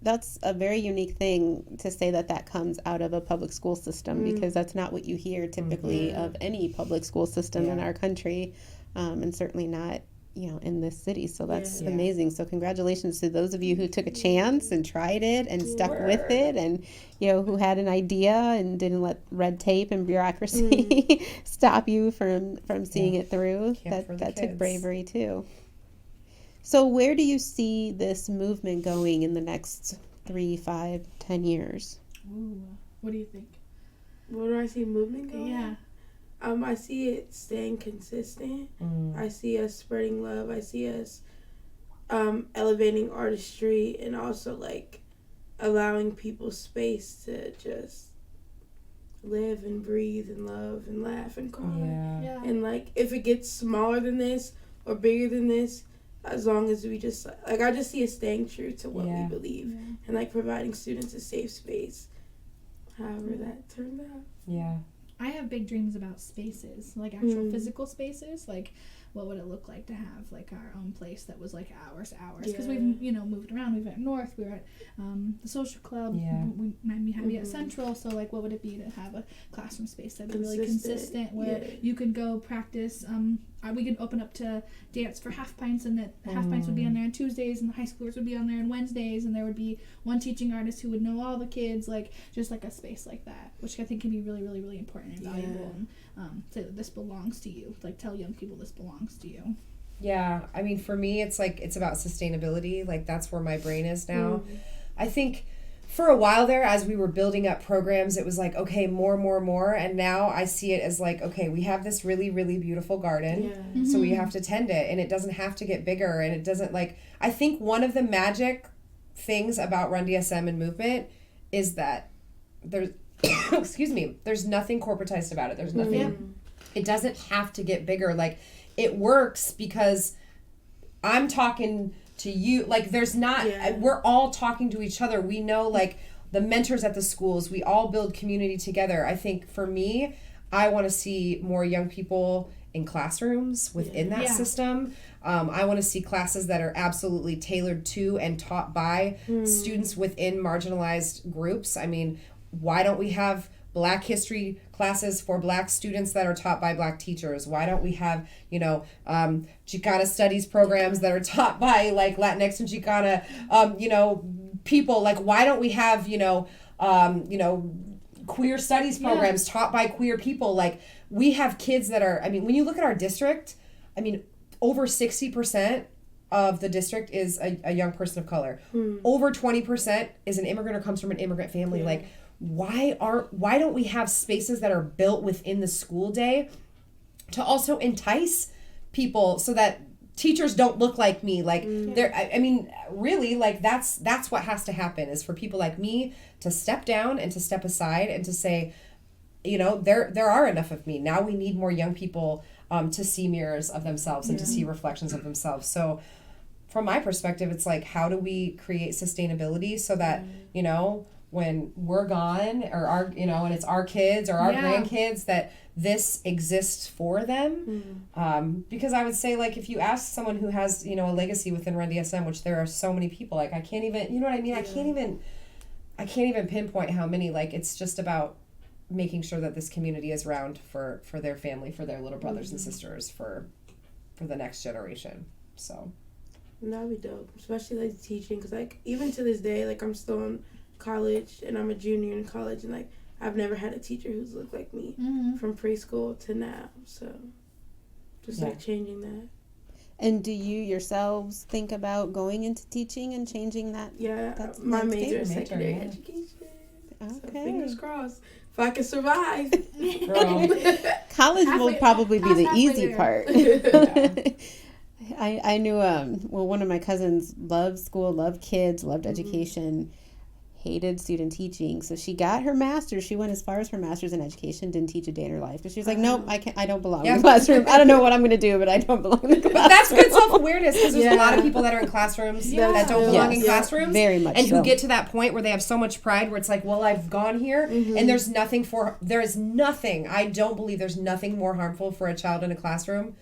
that's a very unique thing to say that comes out of a public school system because that's not what you hear typically of any public school system in our country, and certainly not in this city. So that's amazing. So congratulations to those of you who took a chance and tried it and stuck with it, and who had an idea and didn't let red tape and bureaucracy stop you from seeing it through. That took bravery too. So where do you see this movement going in the next 3, 5, 10 years? Ooh, what do you think? Where do I see movement going? Yeah. I see it staying consistent. I see us spreading love. I see us elevating artistry and also like allowing people space to just live and breathe and love and laugh and cry. Yeah. And like if it gets smaller than this or bigger than this, as long as we just like I just see us staying true to what we believe and like providing students a safe space. However that turned out. Yeah. I have big dreams about spaces, like actual physical spaces. Like, what would it look like to have like our own place that was like ours? Because we've moved around. We've at North. We were at the social club. Yeah. We might be at Central. So like, what would it be to have a classroom space that'd be really consistent, where you could go practice? We could open up to dance for half pints, and that half pints would be on there on Tuesdays, and the high schoolers would be on there on Wednesdays, and there would be one teaching artist who would know all the kids, like just like a space like that, which I think can be really, really, really important and valuable. And say that this belongs to you. Like tell young people this belongs to you. Yeah, for me, it's like it's about sustainability. Like that's where my brain is now. I think for a while there, as we were building up programs, it was like, okay, more. And now I see it as like, okay, we have this really, really beautiful garden. So we have to tend it, and it doesn't have to get bigger. And it doesn't I think one of the magic things about Run DSM and movement is that there's, there's nothing corporatized about it. There's nothing, it doesn't have to get bigger. Like it works because I'm talking to you, like there's not we're all talking to each other. We know like the mentors at the schools, we all build community together. I think for me, I want to see more young people in classrooms within that system. I want to see classes that are absolutely tailored to and taught by students within marginalized groups. Why don't we have Black history classes for Black students that are taught by Black teachers? Why don't we have, Chicana studies programs that are taught by like Latinx and Chicana, people? Like, why don't we have, queer studies programs taught by queer people? Like, we have kids that are, when you look at our district, over 60% of the district is a young person of color. Over 20% is an immigrant or comes from an immigrant family. Like, why don't we have spaces that are built within the school day to also entice people so that teachers don't look like me. Like I mean, really, like that's what has to happen, is for people like me to step down and to step aside and to say, you know, there are enough of me. Now we need more young people to see mirrors of themselves and to see reflections of themselves. So from my perspective, it's like, how do we create sustainability so that, you know, when we're gone, or our, you know, and it's our kids or our grandkids, that this exists for them. Because I would say, like, if you ask someone who has, you know, a legacy within Run DSM, which there are so many people, like, I can't even, you know what I mean? I can't even pinpoint how many. Like, it's just about making sure that this community is around for their family, for their little brothers and sisters, for the next generation. So that'd be dope, especially like teaching, because like even to this day, like I'm still in college and I'm a junior in college, and like I've never had a teacher who's looked like me from preschool to now. So just like changing that. And do you yourselves think about going into teaching and changing that? Yeah, my major is secondary education. Okay. So fingers crossed. If I can survive. College will probably be the easy part. I knew, one of my cousins loved school, loved kids, loved education, hated student teaching. So she got her master's. She went as far as her master's in education, didn't teach a day in her life. Because she was like, nope, I don't belong in the classroom. I don't know what I'm going to do, but I don't belong in the classroom. But that's good self-awareness, because there's a lot of people that are in classrooms that don't belong in classrooms. Very much and so. who get to that point where they have so much pride, where it's like, well, I've gone here, and there is nothing, I don't believe there's nothing more harmful for a child in a classroom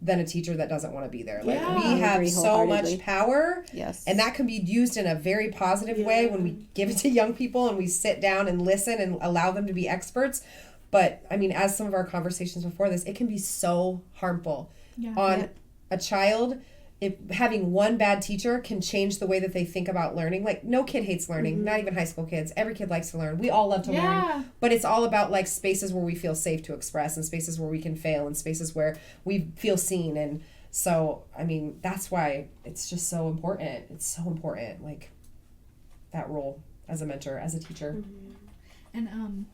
than a teacher that doesn't want to be there. Like, we have so much power, and that can be used in a very positive way when we give it to young people and we sit down and listen and allow them to be experts. But I mean, as some of our conversations before this, it can be so harmful on a child. If having one bad teacher can change the way that they think about learning. Like, no kid hates learning, not even high school kids. Every kid likes to learn. We all love to learn. But it's all about, like, spaces where we feel safe to express, and spaces where we can fail, and spaces where we feel seen. And so, I mean, that's why it's just so important. It's so important, like, that role as a mentor, as a teacher. And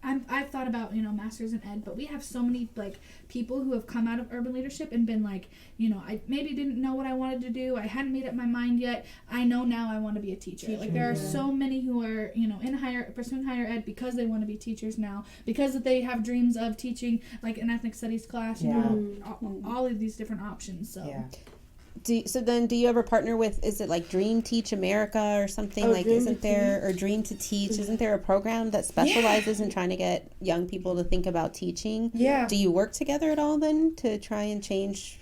I've thought about, you know, masters in ed, but we have so many, like, people who have come out of urban leadership and been like, you know, I maybe didn't know what I wanted to do. I hadn't made up my mind yet. I know now I want to be a teacher. Like, there are so many who are, you know, pursuing higher ed because they want to be teachers now, because they have dreams of teaching, like, an ethnic studies class, you know, all of these different options. So. Do you ever partner with, is it like Dream Teach America or something? Like, isn't there, or Dream to Teach, isn't there a program that specializes in trying to get young people to think about teaching? Do you work together at all then to try and change?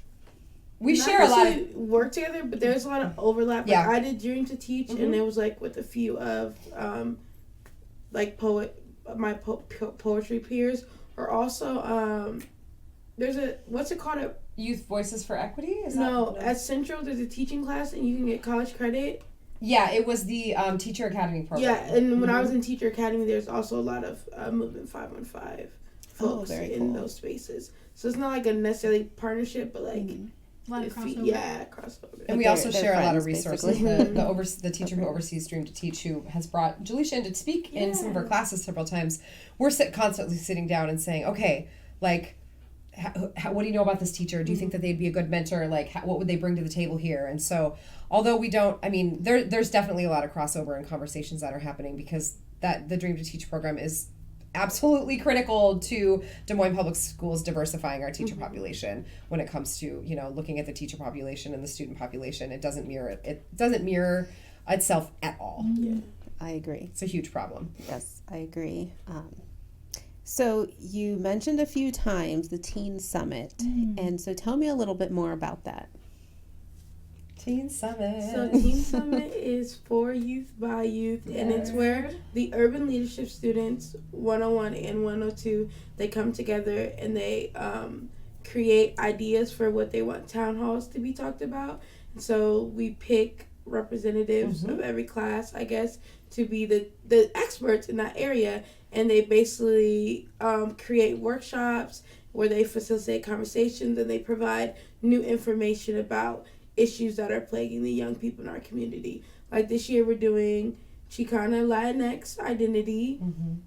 We share a lot of work together, but there's a lot of overlap. Like, I did Dream to Teach, and it was like with a few of like my poetry peers, or also there's what's it called? Youth Voices for Equity? At Central there's a teaching class and you can get college credit. Yeah, it was the Teacher Academy program. Yeah, and when I was in Teacher Academy, there's also a lot of Movement 515 folks in those spaces. So it's not like a necessarily partnership, but like a lot of crossover. Crossover. And we also share a lot of resources. The teacher who oversees Dream to Teach, who has brought Jaleisha in to speak in some of our classes several times, we're constantly sitting down and saying, okay, like, what do you know about this teacher? Do you think that they'd be a good mentor? Like, what would they bring to the table here? And so, although we don't, I mean, there's definitely a lot of crossover and conversations that are happening, because the Dream to Teach program is absolutely critical to Des Moines Public Schools diversifying our teacher population when it comes to, you know, looking at the teacher population and the student population. It doesn't mirror itself at all. I agree. It's a huge problem. Yes, I agree. So you mentioned a few times the Teen Summit, and so tell me a little bit more about that. Teen Summit. So Teen Summit is for youth by youth, and it's where the urban leadership students 101 and 102, they come together and they create ideas for what they want town halls to be talked about. And so we pick representatives of every class, I guess, to be the experts in that area. And they basically create workshops where they facilitate conversations and they provide new information about issues that are plaguing the young people in our community. Like this year we're doing Chicana Latinx identity,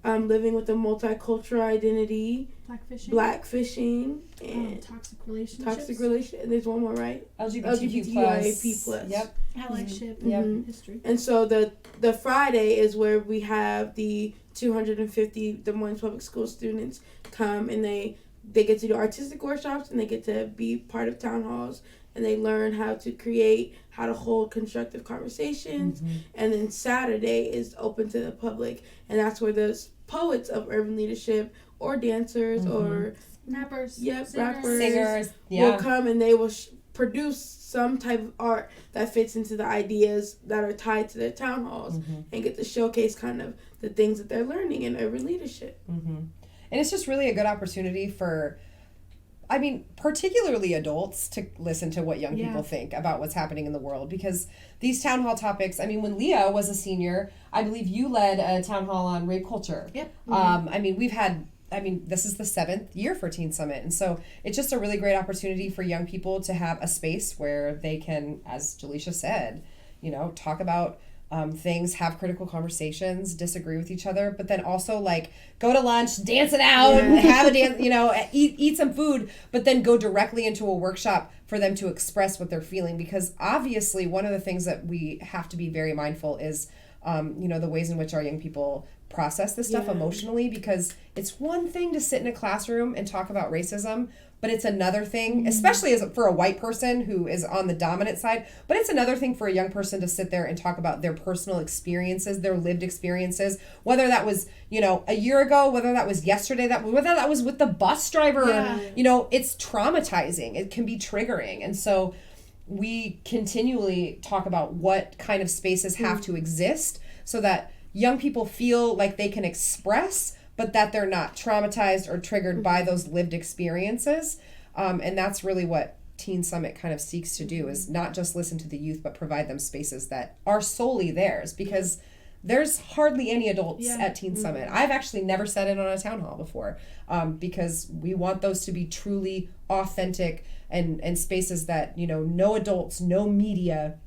living with a multicultural identity, blackfishing, and toxic relationships. And there's one more, right? LGBTQ+. plus. Yep. Allyship. History. And so the Friday is where we have the 250 Des Moines Public School students come, and they get to do artistic workshops, and they get to be part of town halls, and they learn how to create, how to hold constructive conversations. And then Saturday is open to the public, and that's where those poets of urban leadership or dancers or rappers, singers will come, and they will produce some type of art that fits into the ideas that are tied to their town halls, and get to showcase kind of the things that they're learning in urban leadership. And it's just really a good opportunity for, I mean, particularly adults, to listen to what young people think about what's happening in the world. Because these town hall topics, I mean, when Leah was a senior, I believe you led a town hall on rape culture. Yep. I mean, this is the 7th year for Teen Summit. And so it's just a really great opportunity for young people to have a space where they can, as Jaleisha said, talk about things, have critical conversations, disagree with each other, but then also like go to lunch, dance it out, have a dance, eat some food, but then go directly into a workshop for them to express what they're feeling. Because obviously one of the things that we have to be very mindful is, the ways in which our young people process this stuff emotionally, because it's one thing to sit in a classroom and talk about racism, but it's another thing, especially for a white person who is on the dominant side, but it's another thing for a young person to sit there and talk about their personal experiences, their lived experiences, whether that was, a year ago, whether that was yesterday, whether that was with the bus driver, it's traumatizing. It can be triggering. And so we continually talk about what kind of spaces have to exist so that young people feel like they can express, but that they're not traumatized or triggered by those lived experiences. And that's really what Teen Summit kind of seeks to do, is not just listen to the youth, but provide them spaces that are solely theirs, because there's hardly any adults at Teen Summit. I've actually never sat in on a town hall before, because we want those to be truly authentic and spaces that, no adults, no media.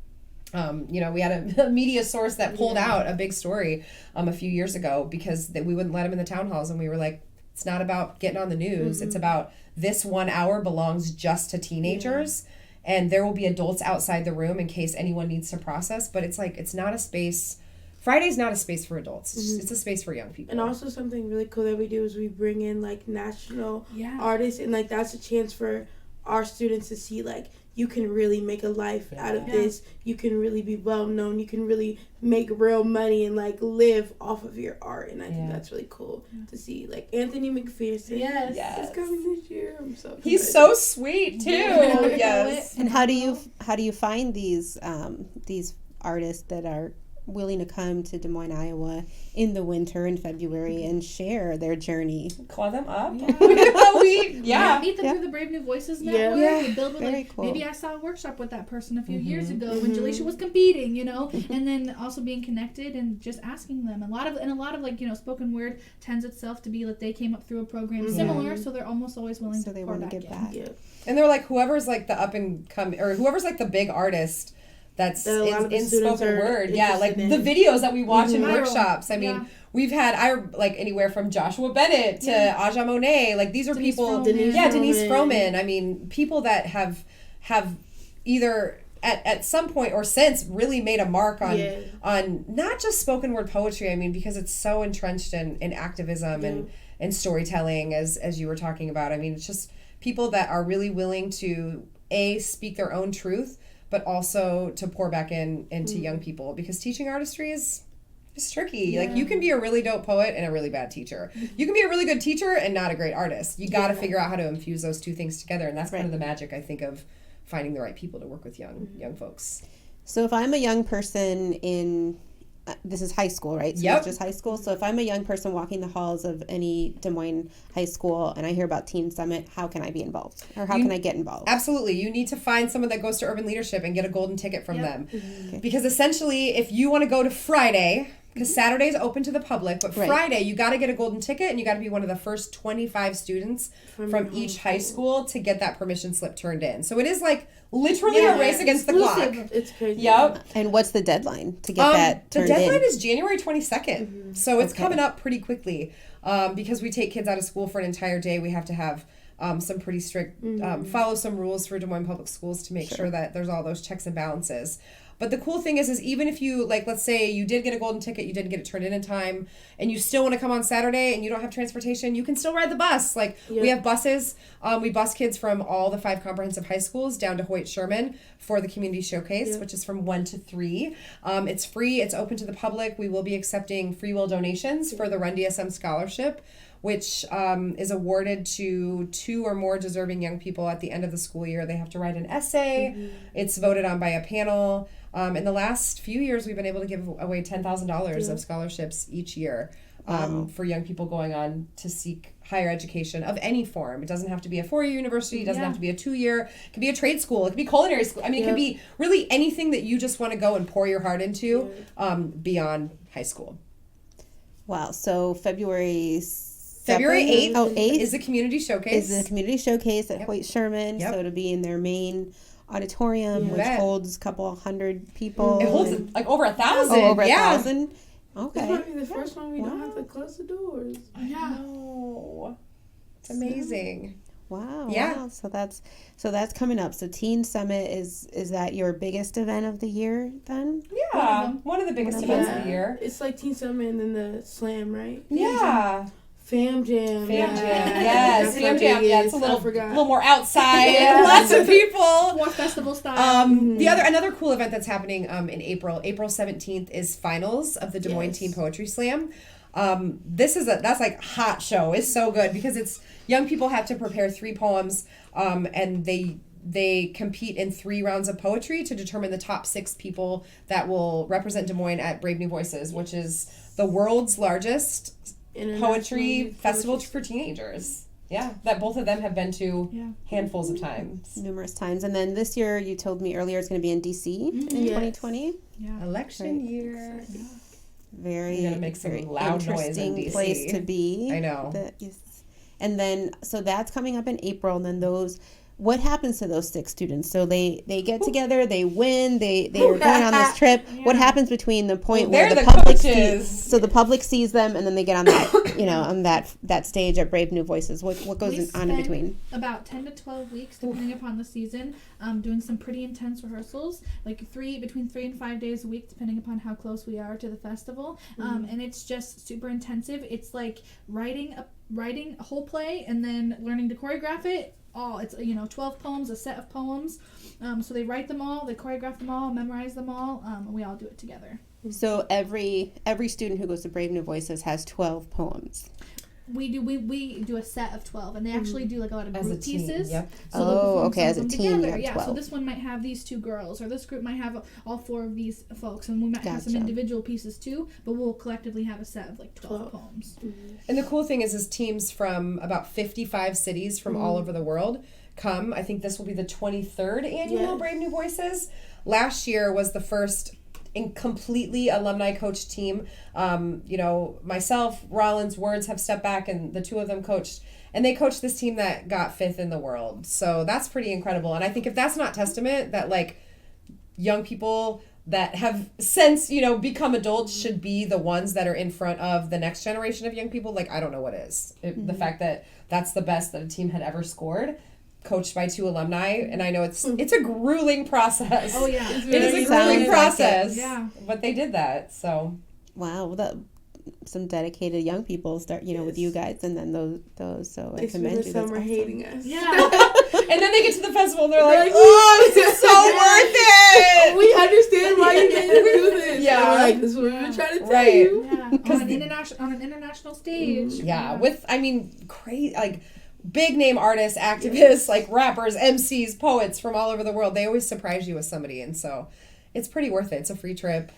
We had a media source that pulled out a big story a few years ago because we wouldn't let them in the town halls, and we were like, it's not about getting on the news. It's about this 1 hour belongs just to teenagers, and there will be adults outside the room in case anyone needs to process, but it's like, it's not a space. Friday's not a space for adults. It's a space for young people. And also something really cool that we do is we bring in like national artists, and like that's a chance for our students to see like, you can really make a life out of this. You can really be well known. You can really make real money and like live off of your art. And I think that's really cool to see. Like Anthony McPherson. Yes. Is coming this year. I'm so excited. He's so sweet too. Yes. And how do you find these artists that are willing to come to Des Moines, Iowa in the winter in February and share their journey? Call them up. Meet them through the Brave New Voices network. Build with, cool. Maybe I saw a workshop with that person a few years ago when Jaleisha was competing, and then also being connected and just asking them. A lot of like, spoken word tends itself to be that they came up through a program similar, so they're almost always willing to pour back in. Yeah. And they're like, whoever's like the up and coming, or whoever's like the big artist that's in spoken word. Yeah, like the videos that we watch in workshops. I mean, we've had anywhere from Joshua Bennett to Aja Monet. Like, these are Denise people. Froman. Denise Froman. I mean, people that have either at some point or since really made a mark on not just spoken word poetry. I mean, because it's so entrenched in activism and storytelling, as you were talking about. I mean, it's just people that are really willing to speak their own truth, but also to pour back into young people, because teaching artistry is tricky. Yeah. Like, you can be a really dope poet and a really bad teacher. You can be a really good teacher and not a great artist. You got to figure out how to infuse those two things together, and that's kind of the magic, I think, of finding the right people to work with young folks. So if I'm a young person in this is high school, right? So it's just high school. So if I'm a young person walking the halls of any Des Moines high school and I hear about Teen Summit, how can I be involved? Or how can I get involved? Absolutely. You need to find someone that goes to Urban Leadership and get a golden ticket from them. Okay. Because essentially, if you want to go to Friday, because Saturday's open to the public, but Right. Friday you got to get a golden ticket and you got to be one of the first 25 students from each high school to get that permission slip turned in. So it is like literally a race against the clock. It's crazy. Yep. And what's the deadline to get that The turned deadline in? is January 22nd. So it's coming up pretty quickly. Because we take kids out of school for an entire day, we have to have some pretty strict, follow some rules for Des Moines Public Schools to make sure that there's all those checks and balances. But the cool thing is even if you, like, let's say you did get a golden ticket, you didn't get it turned in time, and you still want to come on Saturday and you don't have transportation, you can still ride the bus. Like, we have buses. We bus kids from all the 5 comprehensive high schools down to Hoyt Sherman for the community showcase, which is from 1 to 3. It's free. It's open to the public. We will be accepting free will donations for the Run Dsm Scholarship, which is awarded to 2 or more deserving young people at the end of the school year. They have to write an essay. It's voted on by a panel. In the last few years, we've been able to give away $10,000 of scholarships each year for young people going on to seek higher education of any form. It doesn't have to be a 4-year university. It doesn't have to be a 2-year. It could be a trade school. It could be culinary school. I mean, it could be really anything that you just want to go and pour your heart into beyond high school. Wow. So February 8th is the community showcase. Is the community showcase at Hoyt Sherman. So it'll be in their main auditorium, which holds a couple hundred people. It holds like over 1,000. Oh, over 1,000? Okay. This might be the first one we don't have to close the doors. Yeah. Oh, it's amazing. Wow. Yeah. Wow. So that's coming up. So Teen Summit is that your biggest event of the year then? Yeah, one of the biggest events of the year. It's like Teen Summit and then the Slam, right? Yeah. Fam Jam. Yes, Fam Jam. Yeah, it's a little more outside. Yeah. Lots of people. More festival style. Another cool event that's happening in April 17th is finals of the Des Moines Teen Poetry Slam. That's like hot show. It's so good because it's young people have to prepare 3 poems, and they compete in 3 rounds of poetry to determine the top 6 people that will represent Des Moines at Brave New Voices, which is the world's largest poetry festival for teenagers. Yeah, that both of them have been to handfuls of times. Numerous times. And then this year, you told me earlier, it's going to be in D.C. in 2020. Yeah. Election year. Very, You're gonna make some loud noise in DC. Place to be. I know. And then, so that's coming up in April. And then what happens to those 6 students? So they get together, they win, they are going on this trip. Yeah. What happens between the point where the public the public sees them and then they get on that on that stage at Brave New Voices? What goes on in between? About 10 to 12 weeks, depending upon the season, doing some pretty intense rehearsals, like between 3 and 5 days a week, depending upon how close we are to the festival. And it's just super intensive. It's like writing a whole play and then learning to choreograph it. It's 12 poems, a set of poems. So they write them all, they choreograph them all, memorize them all, and we all do it together. So every student who goes to Brave New Voices has 12 poems. We do a set of 12, and they actually do like a lot of group pieces. Yep. So as a team you have 12. So this one might have these 2 girls, or this group might have all 4 of these folks, and we might have some individual pieces too, but we'll collectively have a set of like 12 poems. And the cool thing is teams from about 55 cities from all over the world come. I think this will be the 23rd annual Brave New Voices. Last year was the first completely alumni coach team. Myself, Rollins, Words have stepped back, and the 2 of them coached. And they coached this team that got 5th in the world. So that's pretty incredible. And I think if that's not testament that like young people that have since, become adults should be the ones that are in front of the next generation of young people, like I don't know what is. The fact that that's the best that a team had ever scored, coached by 2 alumni, and I know it's a grueling process. Oh yeah, it is a grueling process. Yeah, but they did that. So wow, some dedicated young people start, with you guys, and then those. So I commend you. Summer hating us. Yeah, and then they get to the festival and they're like, "Oh, this is so worth it. We understand why you need to do this." Yeah, we're like, this is what we've been trying to tell you. Yeah, on an international stage. Yeah, with crazy big name artists, activists, like rappers, MCs, poets from all over the world. They always surprise you with somebody, and so it's pretty worth it. It's a free trip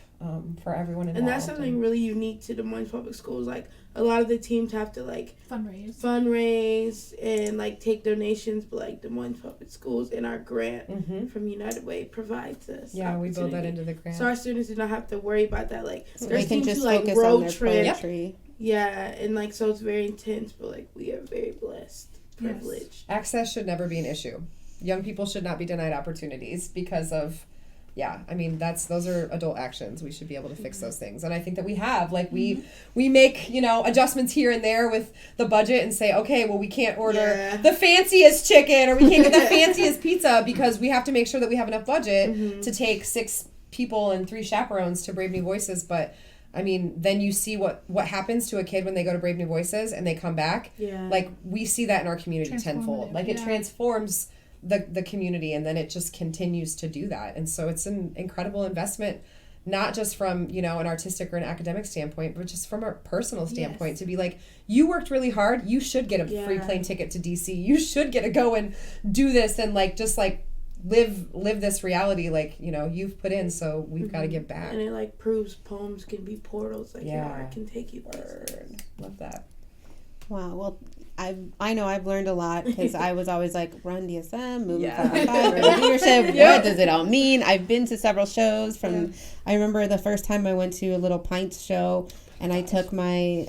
for everyone involved. And that's something really unique to the Moines Public Schools. Like, a lot of the teams have to, like, fundraise and, like, take donations, but, like, the Moines Public Schools and our grant from United Way provides us. Yeah, we build that into the grant. So our students do not have to worry about that. Like, So there's they can teams just who, like, focus road on their trip. poetry. Yeah, and, like, so it's very intense, but, like, we are very blessed, privileged. Yes. Access should never be an issue. Young people should not be denied opportunities because of, I mean, those are adult actions. We should be able to fix those things. And I think that we have, like, we make, adjustments here and there with the budget and say, okay, well, we can't order the fanciest chicken or we can't get the fanciest pizza because we have to make sure that we have enough budget to take 6 people and 3 chaperones to Brave New Voices. But I mean, then you see what happens to a kid when they go to Brave New Voices and they come back. Yeah. Like, we see that in our community tenfold. Like, it transforms the community, and then it just continues to do that. And so it's an incredible investment, not just from, an artistic or an academic standpoint, but just from a personal standpoint, to be like, you worked really hard, you should get a free plane ticket to DC, you should get to go and do this and live this reality, you've put in, so we've got to give back. And it proves poems can be portals, your art can take you places. Love that. Wow. Well, I know I've learned a lot because I was always like, Run DSM, moving 5 urban leadership. What does it all mean? I've been to several shows I remember the first time I went to a little Pints show, and I took my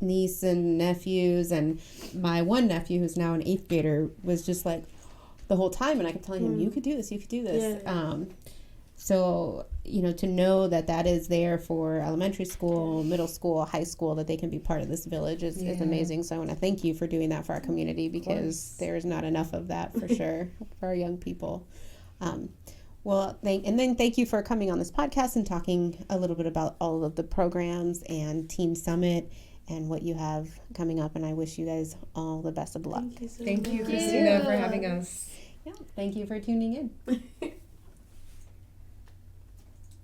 niece and nephews, and my one nephew who's now an 8th grader was just like the whole time, and I kept telling him, you could do this, you could do this. So, to know that is there for elementary school, middle school, high school, that they can be part of this village is amazing. So I want to thank you for doing that for our community, because there's not enough of that for sure for our young people. Thank you for coming on this podcast and talking a little bit about all of the programs and Teen Summit and what you have coming up. And I wish you guys all the best of luck. Thank you, Christina, for having us. Yeah, thank you for tuning in.